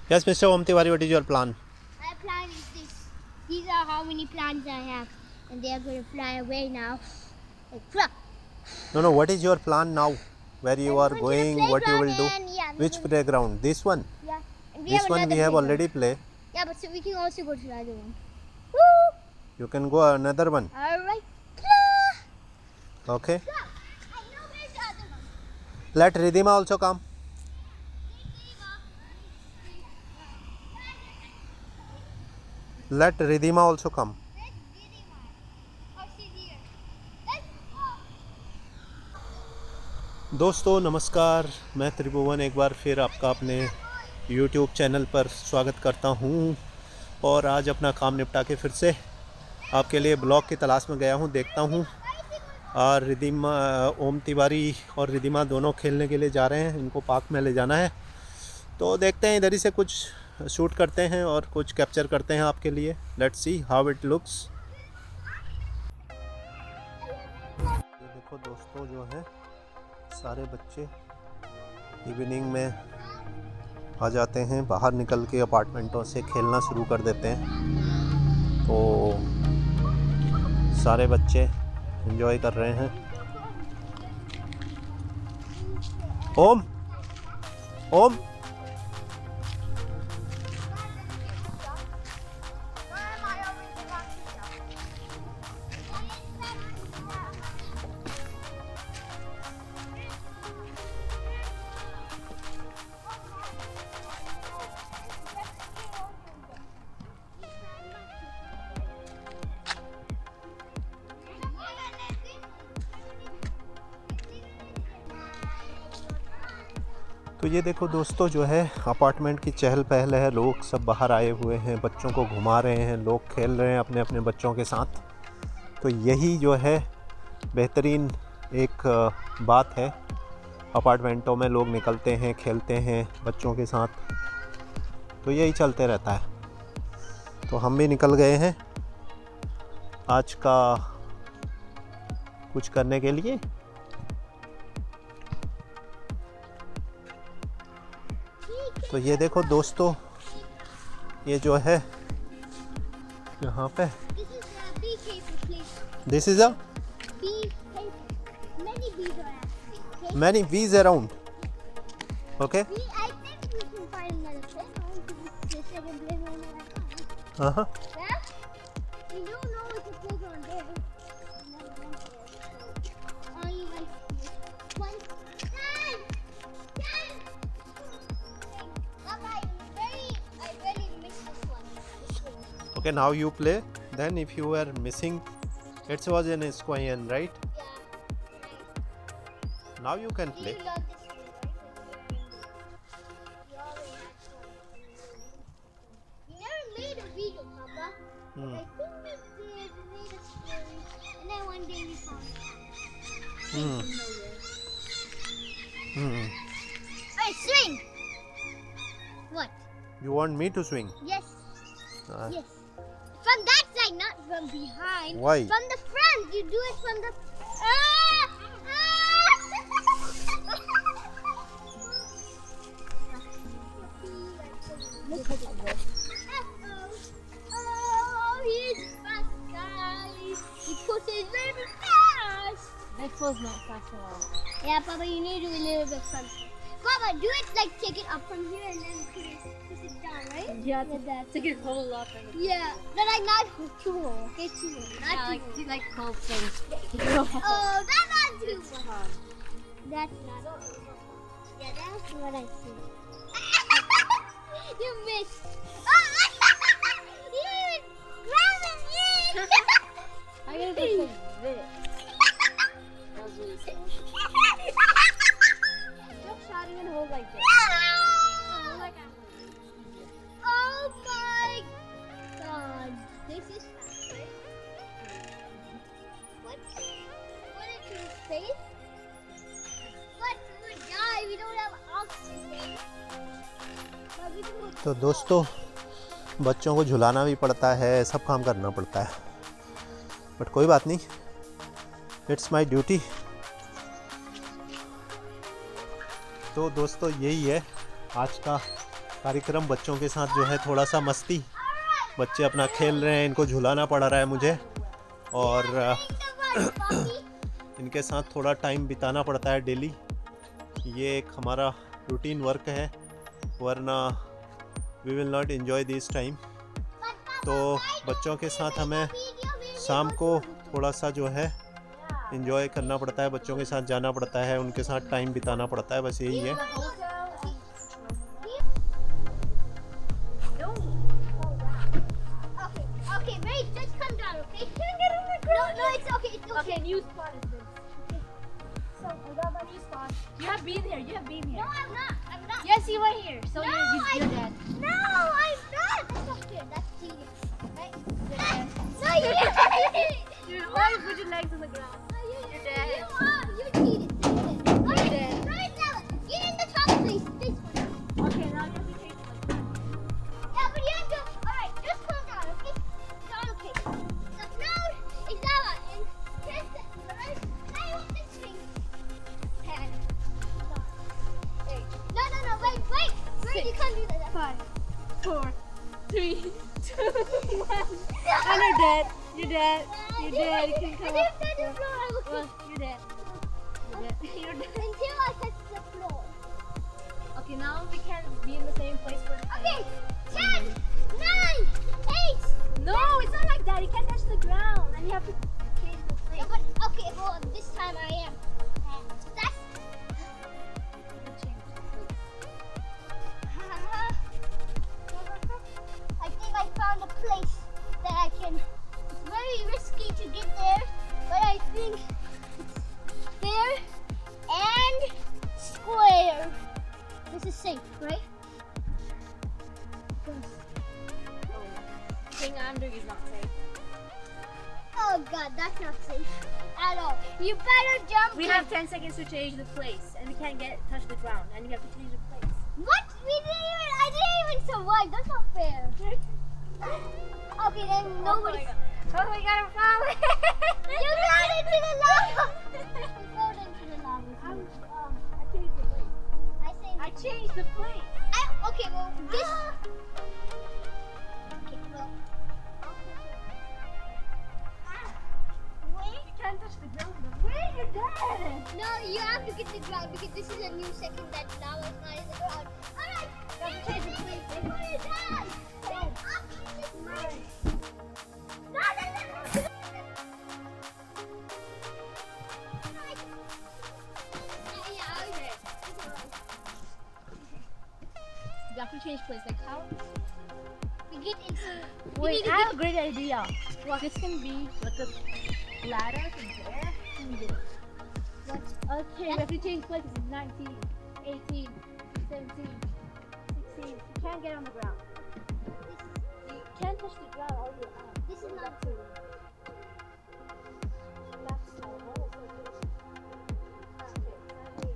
Yes, Mr. Om Tiwari, what is your plan? My plan is this. These are how many plans I have. And they are going to fly away now. Like, pluck. No, what is your plan now? Where you are I'm going to the going, what you will do? playground and yeah. Which playground? This one? Yeah. And we This have one another we have playground. already played. Yeah, but so we can also go to the other one. Woo! You can go another one. Alright. Okay. I know where's the other one. Let Ridhima also come. Let Ridhima also come. दोस्तों नमस्कार, मैं त्रिभुवन एक बार फिर आपका अपने YouTube channel पर स्वागत करता हूं। और आज अपना काम निपटा के फिर से आपके लिए ब्लॉग की तलाश में गया हूं। देखता हूं और रिधिमा, ओम तिवारी और रिधिमा दोनों खेलने के लिए जा रहे हैं। इनको पार्क में ले जाना है, तो देखते हैं इधर ही से कुछ शूट करते हैं और कुछ कैप्चर करते हैं आपके लिए। Let's see how it looks. ये देखो दोस्तों, जो है सारे बच्चे इवनिंग में आ जाते हैं, बाहर निकल के अपार्टमेंटों से खेलना शुरू कर देते हैं। तो सारे बच्चे एंजॉय कर रहे हैं। ओम ओम तो ये देखो दोस्तों, जो है अपार्टमेंट की चहल पहल है। लोग सब बाहर आए हुए हैं, बच्चों को घुमा रहे हैं, लोग खेल रहे हैं अपने अपने बच्चों के साथ। तो यही जो है बेहतरीन एक बात है। अपार्टमेंटों में लोग निकलते हैं, खेलते हैं बच्चों के साथ, तो यही चलते रहता है। तो हम भी निकल गए हैं आज का कुछ करने के लिए। तो ये देखो दोस्तों, ये जो है यहाँ पे this is a many bees around. Okay. I think we can find another place. Uh-huh. Yeah? We don't know if the playground there. Only one. Papa, I really miss this one. Okay, now you play. Then if you were missing, it was an square, right? Yeah. Now you can play. You love this one, right? You already had one. You never made a video, Papa. Hmm. I think we did. We made a story. And then one day we found it. Hmm. Hmm. Hey, swing! What? You want me to swing? Yes. Uh, Yes. From that side, not from behind. Why? From the front. You do it from the. Look at it. Oh, he's fast, guys. He pushes very fast. That was not fast at all. Yeah, Papa, you need to do a little bit faster. Papa, do it like take it up from here and then push it down, right? Yeah, Like that. to get hold up and Yeah, but like not too low, okay? Too low, not yeah, too like low. do like hold things. Oh, that's not too It's low. fun. That's not. Yeah, that's what I see. You missed. You grabbing me. I gotta put some bit. That was really small. Stop shouting and hold like this. Hold like Oh my God! This is fast, right? What? What is your face? But we die. We don't have oxygen. But we can go. तो दोस्तों, बच्चों को झुलाना भी पड़ता है, सब काम करना पड़ता है, बट कोई बात नहीं, इट्स माय ड्यूटी। तो दोस्तों, यही है आज का कार्यक्रम बच्चों के साथ जो है थोड़ा सा मस्ती, बच्चे अपना खेल रहे हैं, इनको झुलाना पड़ रहा है मुझे और इनके साथ थोड़ा टाइम बिताना पड़ता है डेली। ये एक हमारा रूटीन वर्क है, वरना we will not enjoy this time. तो बच्चों के साथ हमें शाम को थोड़ा सा जो है एंजॉय करना पड़ता है, बच्चों के साथ जाना पड़ता है, उनके साथ टाइम बिताना पड़ता है, बस यही है। Okay, wait, just come down, okay? Can get on the ground? No, it's okay, it's okay. Okay, new spot is this. So I got my new spot. You have been here. You have been here. No, I'm not. Yes, you were here. So No, you're dead. No, I'm not. That's not fair. That's cheating. Right? You're dead. No, you didn't. You always put your legs on the ground. You're dead. You cheated. You're dead. No, it's not. Get in the top, please. This one. Okay, now you have to change it. Yeah, but you have to. Alright, just calm down, okay? Down, okay. The cloud is lava and press the right side of the string. And no, wait. Wait, you can't do that. 5, 4, 3, 2, 1. And you're dead. You're dead. You're dead. You can come up. I didn't touch the floor. Well, you're dead. You're dead. You're dead. Until I touch the floor. Okay, now we can't be in the same place for the Okay, 10, 9, 8. No, it's not like that. You can't touch the ground. And you have to change the place. Yeah, but okay, well, this time I am. That's. I think I found a place that I can. It's very risky to get there, but I think it's fair and square. This is safe, right? Thing I'm doing is not safe. Oh God, that's not safe at all. You better jump. We in. have 10 seconds to change the place, and we can't touch the ground, and you have to change the place. What? I didn't even survive. That's not fair. Okay, then nobody. Oh, we gotta follow it. You got into the lava. You fell into the lava. I changed the place. I I changed the place. okay, well, this. Okay, well. Wait. You can't touch the ground. Wait, you're dead. No, you have to get the ground because this is a new second that lava is not in the ground. Alright, Gotta change the place. before you die. Then up in this place. No. Yeah, okay. You have to change place. Like how? We get into. we Wait, need to I get- have a great idea. Well, this can be like a ladder from there. Let me do it. Okay, we have to change places. 19, 18, 17, 16. You can't get on the ground. You can't touch the ground all your arms. This is not true. Left side. What is it? Okay,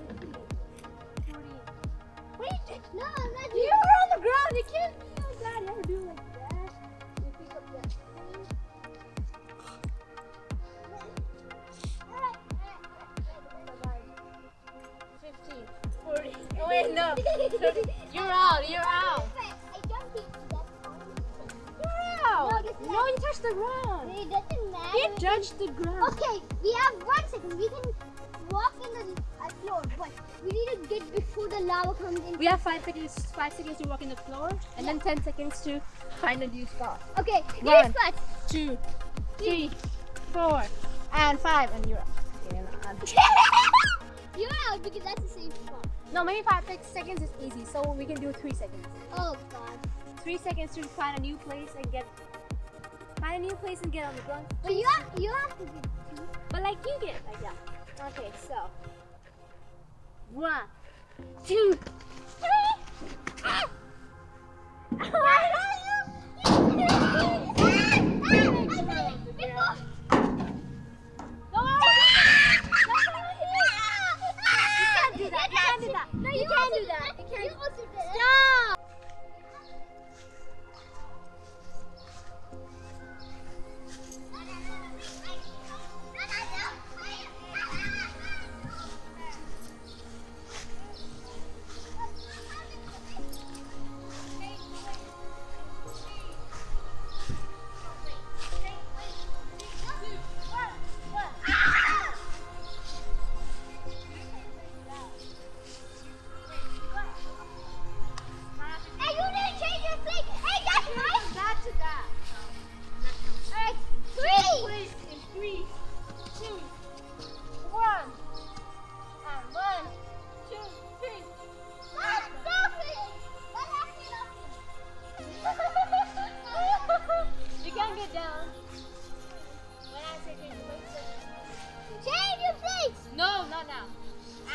17, 18, 19, 20. Wait! No, I'm not You were on the ground. You can't be like that. You have to do it like that. You pick up that thing. 15, 40. Oh wait, no. 30. You're out. You're out. I jumped into that one. You're out. this is No, you touched the ground. It doesn't matter. You touched the ground. Okay, we have 1 second. We can walk in the floor, but we need to get before the lava comes in. We have 5 seconds. 5 seconds to walk in the floor, and then 10 seconds to find a new spot. Okay, One. here's spot. 2, 3, 4, and 5, and you're out. Okay, you're not. You're out because that's the same spot. No, maybe 5 seconds is easy, so we can do 3 seconds. Oh God. 3 seconds to find a new place and get on the ground. But you have to get two. But like you get, like yeah. Okay, so 1, 2, 3. Ah! You can't do that. You can't. You also did it. Stop!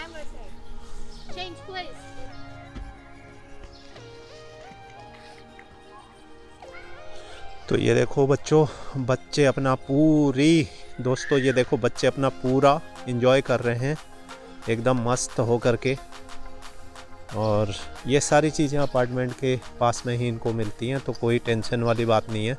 I'm gonna say. Change place. तो ये देखो बच्चे अपना दोस्तों ये देखो बच्चे अपना पूरा एंजॉय कर रहे हैं एकदम मस्त हो करके। और ये सारी चीज़ें अपार्टमेंट के पास में ही इनको मिलती हैं, तो कोई टेंशन वाली बात नहीं है।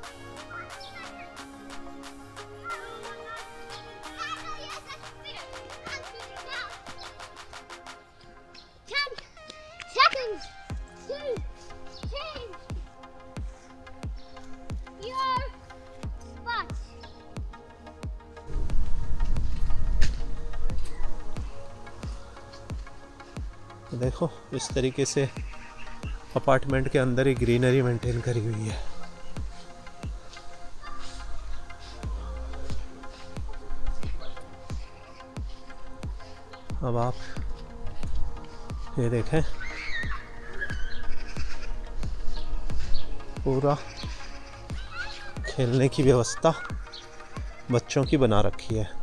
देखो इस तरीके से अपार्टमेंट के अंदर ही ग्रीनरी मेंटेन करी हुई है। अब आप ये देखें पूरा खेलने की व्यवस्था बच्चों की बना रखी है।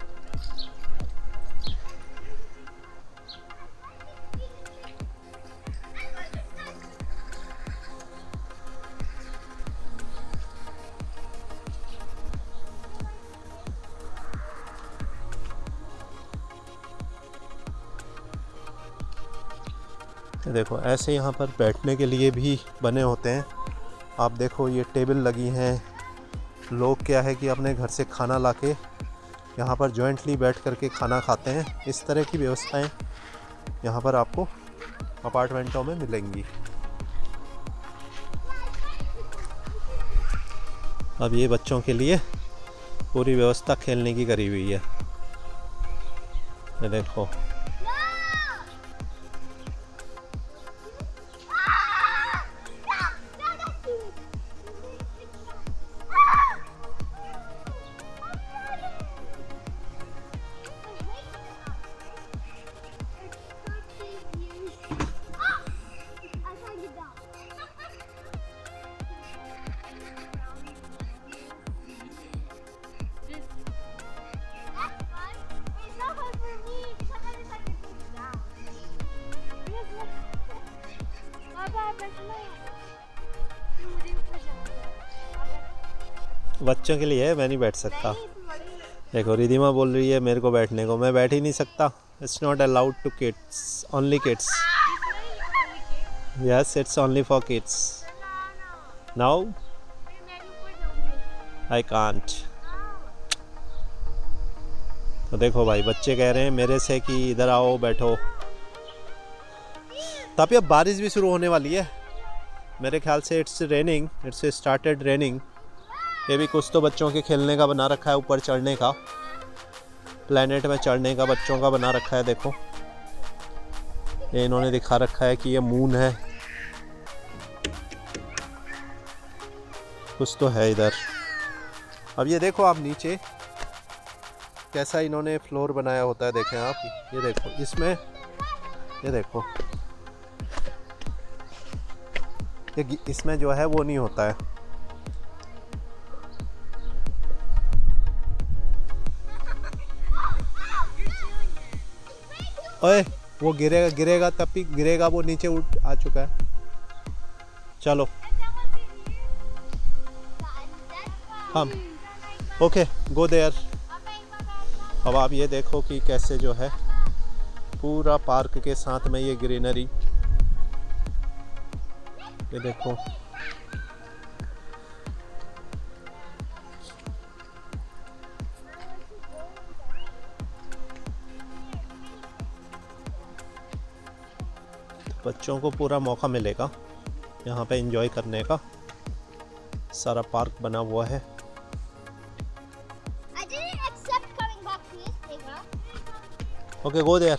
देखो ऐसे यहाँ पर बैठने के लिए भी बने होते हैं। आप देखो ये टेबल लगी हैं। लोग क्या है कि अपने घर से खाना लाके यहाँ पर जॉइंटली बैठ करके खाना खाते हैं। इस तरह की व्यवस्थाएं यहाँ पर आपको अपार्टमेंटों में मिलेंगी। अब ये बच्चों के लिए पूरी व्यवस्था खेलने की करी हुई है। ये देखो बच्चों के लिए है, मैं नहीं बैठ सकता। देखो रिधिमा बोल रही है मेरे को बैठने को, मैं बैठ ही नहीं सकता। It's not allowed to kids, only kids. Yes it's only for kids. Now I can't. तो देखो भाई बच्चे कह रहे हैं मेरे से कि इधर आओ बैठो। तभी अब बारिश भी शुरू होने वाली है मेरे ख्याल से। It's raining, it's started raining. ये भी कुछ तो बच्चों के खेलने का बना रखा है, ऊपर चढ़ने का, प्लेनेट में चढ़ने का बच्चों का बना रखा है। देखो ये इन्होंने दिखा रखा है कि ये मून है, कुछ तो है इधर। अब ये देखो आप नीचे कैसा इन्होंने फ्लोर बनाया होता है, देखें आप। ये देखो इसमें, ये देखो ये इसमें जो है वो नहीं होता है। ओए वो गिरेगा तब भी गिरेगा, वो नीचे उठ आ चुका है। चलो हम ओके गो देयर। अब आप ये देखो कि कैसे जो है पूरा पार्क के साथ में ये ग्रीनरी, ये देखो बच्चों को पूरा मौका मिलेगा यहाँ पे एंजॉय करने का। सारा पार्क बना हुआ है। Okay go there.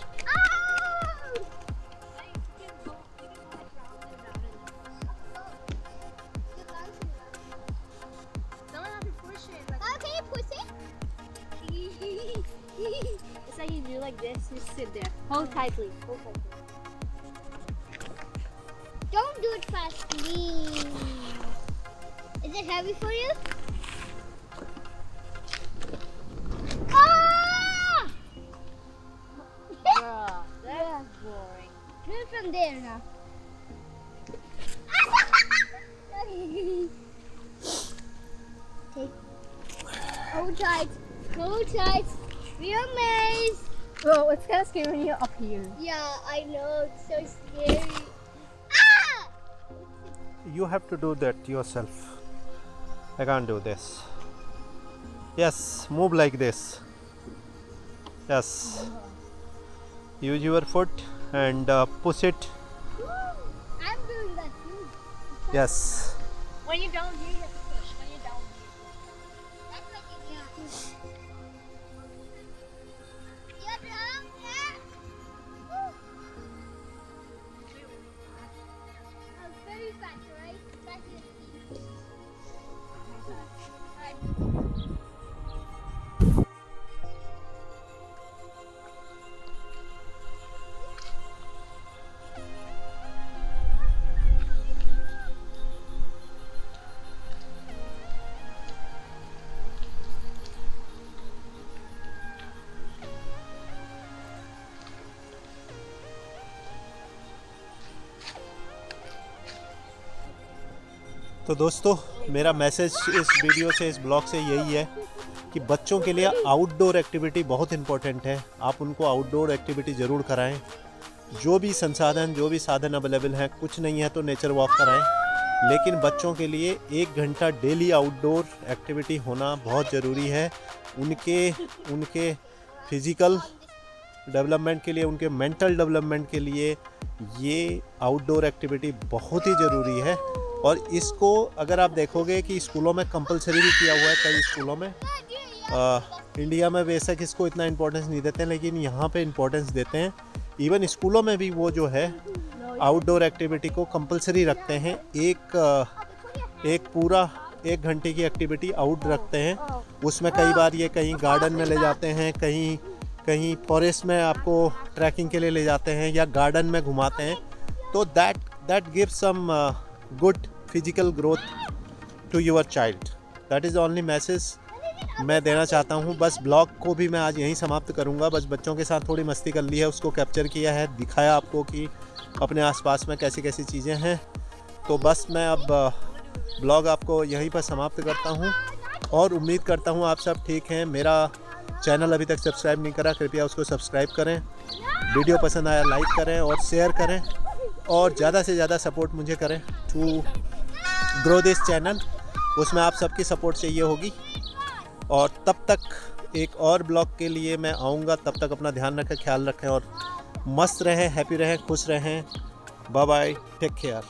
It's like you do like this, you sit there. Hold tightly. Hold tightly. Don't do it fast, please. Is it heavy for you? Ah! Bruh, that's I'm there now. Okay. Hold tight. Hold tight. We are amazed. Oh, it's kind of scary when you're up here. Yeah, I know. It's so scary. Ah! You have to do that yourself. I can't do this. Yes, move like this. Yes. Use your foot and push it. I'm doing that too. Yes. When you're down here, you have to push. When you're down That's like it. You're down there. Woo. Very fast, right? Fast and easy. Alright. तो दोस्तों, मेरा message इस video से, इस blog से यही है कि बच्चों के लिए आउटडोर एक्टिविटी बहुत इम्पोर्टेंट है। आप उनको आउटडोर एक्टिविटी ज़रूर कराएं। जो भी संसाधन, जो भी साधन अवेलेबल हैं, कुछ नहीं है तो नेचर वॉक कराएं। लेकिन बच्चों के लिए 1 घंटा डेली आउटडोर एक्टिविटी होना बहुत ज़रूरी है। उनके फिज़िकल डेवलपमेंट के लिए, उनके मेंटल डेवलपमेंट के लिए ये आउटडोर एक्टिविटी बहुत ही ज़रूरी है। और इसको अगर आप देखोगे कि स्कूलों में कंपलसरी भी किया हुआ है कई स्कूलों में। इंडिया में बेशक इसको इतना इम्पोर्टेंस नहीं देते हैं, लेकिन यहाँ पे इम्पोर्टेंस देते हैं। इवन स्कूलों में भी वो जो है आउटडोर एक्टिविटी को कंपलसरी रखते हैं। एक पूरा 1 घंटे की एक्टिविटी आउट रखते हैं। उसमें कई बार ये कहीं गार्डन में ले जाते हैं, कहीं फॉरेस्ट में आपको ट्रैकिंग के लिए ले जाते हैं, या गार्डन में घुमाते हैं। तो that gives some good physical growth to your child. That is only message मैं देना चाहता हूँ। बस ब्लॉग को भी मैं आज यहीं समाप्त करूँगा। बस बच्चों के साथ थोड़ी मस्ती कर ली है, उसको कैप्चर किया है, दिखाया आपको कि अपने आसपास में कैसी कैसी चीज़ें हैं। तो बस मैं अब ब्लॉग आपको यहीं पर समाप्त करता हूँ और उम्मीद करता हूँ आप सब ठीक हैं। मेरा चैनल अभी तक सब्सक्राइब नहीं करा, कृपया उसको सब्सक्राइब करें। वीडियो पसंद आया लाइक करें और शेयर करें, और ज़्यादा से ज़्यादा सपोर्ट मुझे करें टू ग्रो दिस चैनल। उसमें आप सबकी सपोर्ट चाहिए होगी। और तब तक एक और ब्लॉग के लिए मैं आऊँगा। तब तक अपना ध्यान रखें, ख्याल रखें और मस्त रहें, हैप्पी रहें, खुश रहें। Bye bye, take care.